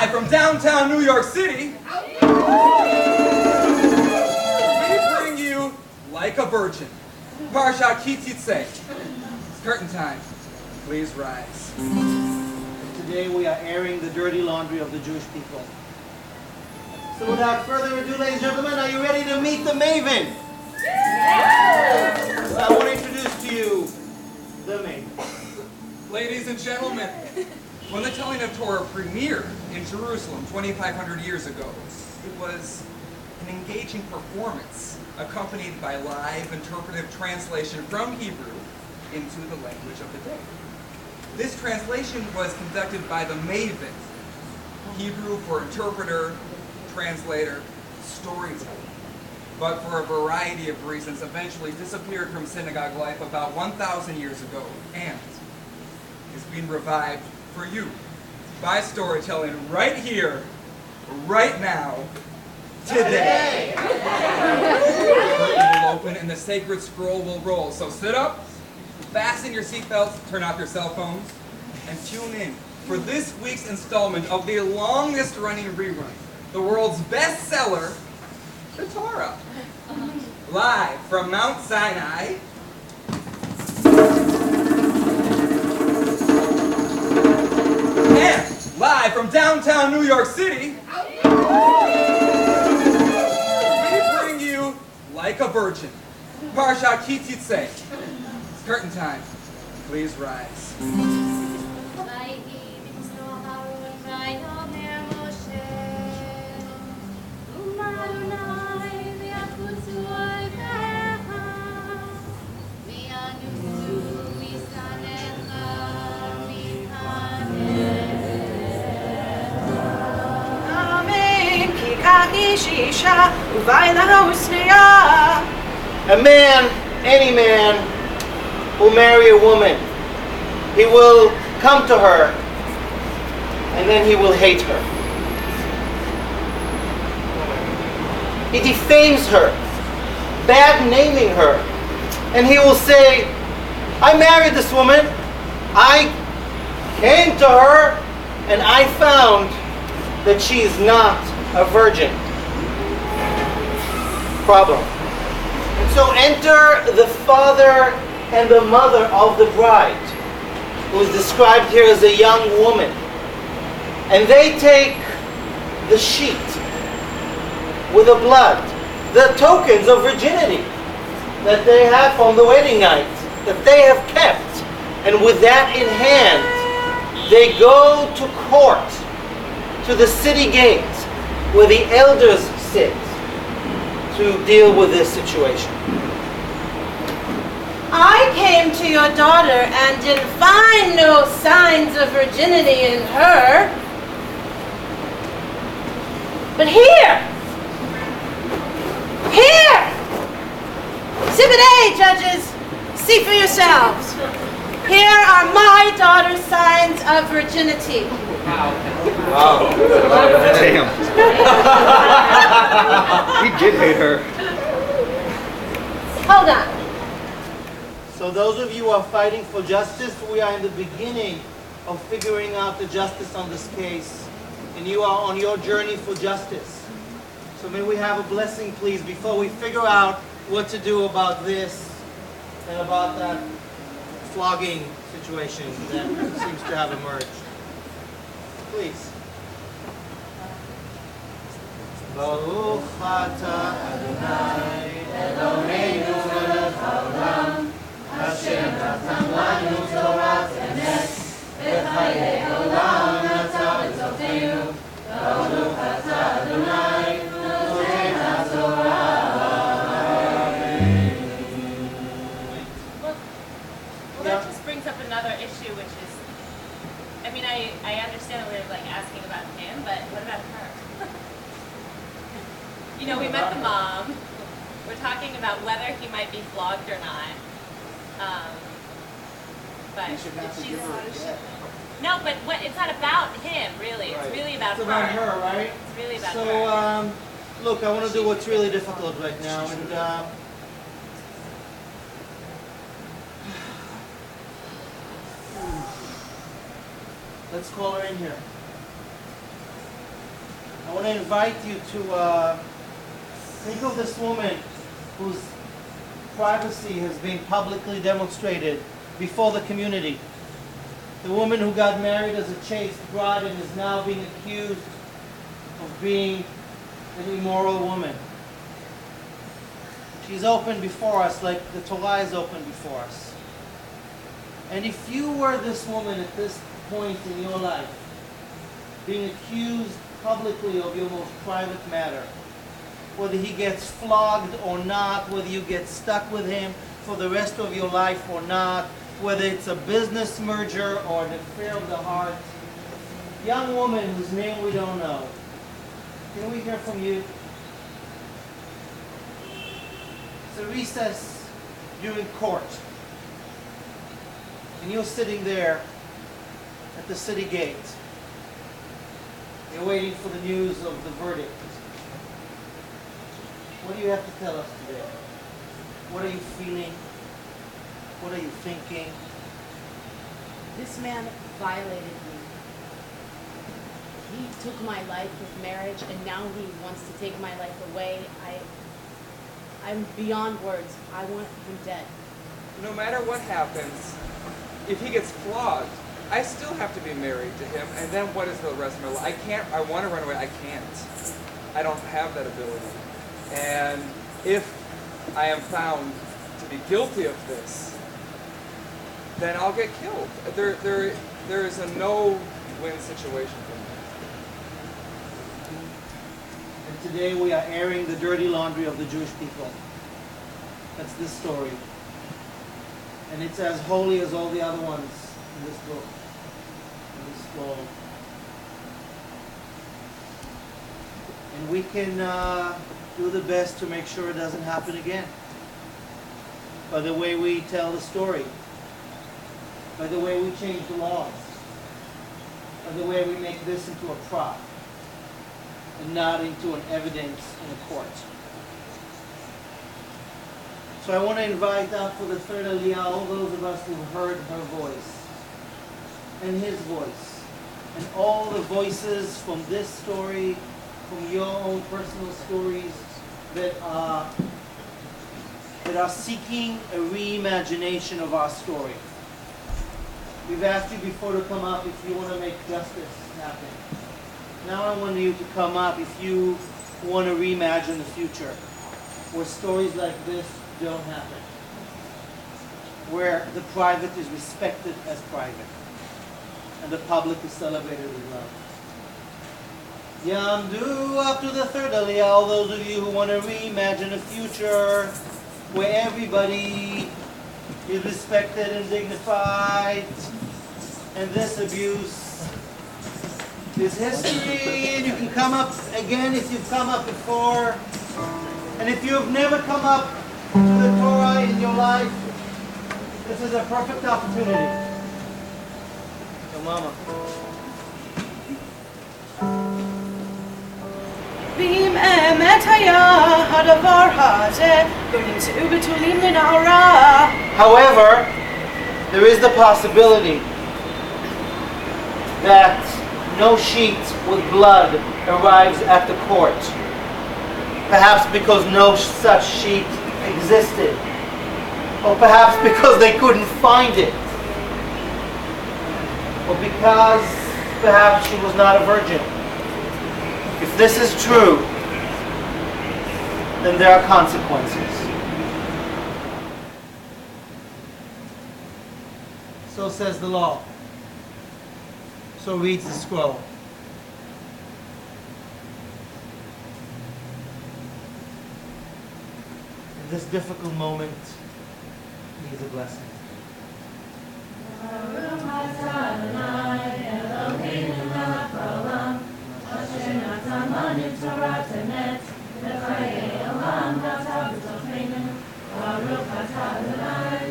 Live from downtown New York City, we bring you Like a Virgin, Parsha Kititse. It's curtain time. Please rise. Today we are airing the dirty laundry of the Jewish people. So without further ado, ladies and gentlemen, are you ready to meet the Maven? Yes! So I want to introduce to you the Maven. Ladies and gentlemen, when the telling of Torah premiered in Jerusalem 2,500 years ago, it was an engaging performance accompanied by live interpretive translation from Hebrew into the language of the day. This translation was conducted by the Maven, Hebrew for interpreter, translator, storyteller, but for a variety of reasons eventually disappeared from synagogue life about 1,000 years ago and is being revived for you by storytelling right here, right now, today. The curtain will open and the sacred scroll will roll. So sit up, fasten your seatbelts, turn off your cell phones, and tune in for this week's installment of the longest running rerun, the world's bestseller, the Torah. Live from Mount Sinai, and live from downtown New York City, we bring you Like a Virgin, Parsha Kititse. It's curtain time. Please rise. A man, any man, will marry a woman. He will come to her, and then he will hate her. He defames her, bad naming her, and he will say, I married this woman, I came to her, and I found that she is not a virgin. Problem. And so enter the father and the mother of the bride, who is described here as a young woman. And they take the sheet with the blood, the tokens of virginity that they have from the wedding night, that they have kept. And with that in hand, they go to court, to the city gate, where the elders sit, to deal with this situation. I came to your daughter and didn't find no signs of virginity in her. But here! Exhibit A, judges, see for yourselves. Here are my daughter's signs of virginity. Wow. Damn. He did hate her. Hold on. So those of you who are fighting for justice, we are in the beginning of figuring out the justice on this case. And you are on your journey for justice. So may we have a blessing, please, before we figure out what to do about this and about that flogging situation that seems to have emerged. Please. Baruch atah Adonai Eloheinu melech haolam asher natan lanu torat emet v'chayei olam nata b'tzorteinu Baruch atah Adonai noten haTorah. Well, that just brings up another issue, which is, I mean, I understand that we're like asking about him, but what about her? You know, we met the mom. We're talking about whether he might be flogged or not. But she's no, but it's not about him, really. It's really about her. It's about her, right? It's really about her. So, look, I want to do what's really difficult right now, and let's call her in here. want to invite you to think of this woman whose privacy has been publicly demonstrated before the community. The woman who got married as a chaste bride and is now being accused of being an immoral woman. She's open before us like the Torah is open before us. And if you were this woman at this point in your life, being accused publicly of your most private matter, whether he gets flogged or not, whether you get stuck with him for the rest of your life or not, whether it's a business merger or an affair of the heart, young woman whose name we don't know, can we hear from you? It's a recess during court, and you're sitting there at the city gate. You're waiting for the news of the verdict. What do you have to tell us today? What are you feeling? What are you thinking? This man violated me. He took my life with marriage, and now he wants to take my life away. I'm beyond words. I want him dead. No matter what happens, if he gets flogged, I still have to be married to him, and then what is the rest of my life? I want to run away, I can't. I don't have that ability. And if I am found to be guilty of this, then I'll get killed. There is a no-win situation for me. And today we are airing the dirty laundry of the Jewish people. That's this story. And it's as holy as all the other ones in this book, in this scroll. And we can do the best to make sure it doesn't happen again. By the way we tell the story. By the way we change the laws. By the way we make this into a prop and not into an evidence in a court. So I want to invite out for the third Aliyah all those of us who heard her voice and his voice and all the voices from this story, from your own personal stories that are seeking a reimagination of our story. We've asked you before to come up if you want to make justice happen. Now I want you to come up if you want to reimagine the future, where stories like this don't happen, where the private is respected as private, and the public is celebrated with love. Yamdu up to the third Aliyah, all those of you who want to reimagine a future where everybody is respected and dignified, and this abuse is history, and you can come up again if you've come up before, and if you have never come up to the Torah in your life, this is a perfect opportunity. So Mama. ואם אמת היה הדבר הזה, ונמצאו בתולים לנערה. However, there is the possibility that no sheet with blood arrives at the court. Perhaps because no such sheet existed. Or perhaps because they couldn't find it. Or because perhaps she was not a virgin. If this is true, then there are consequences. So says the law. So reads the scroll. In this difficult moment, needs a blessing. Baruch atah Adonai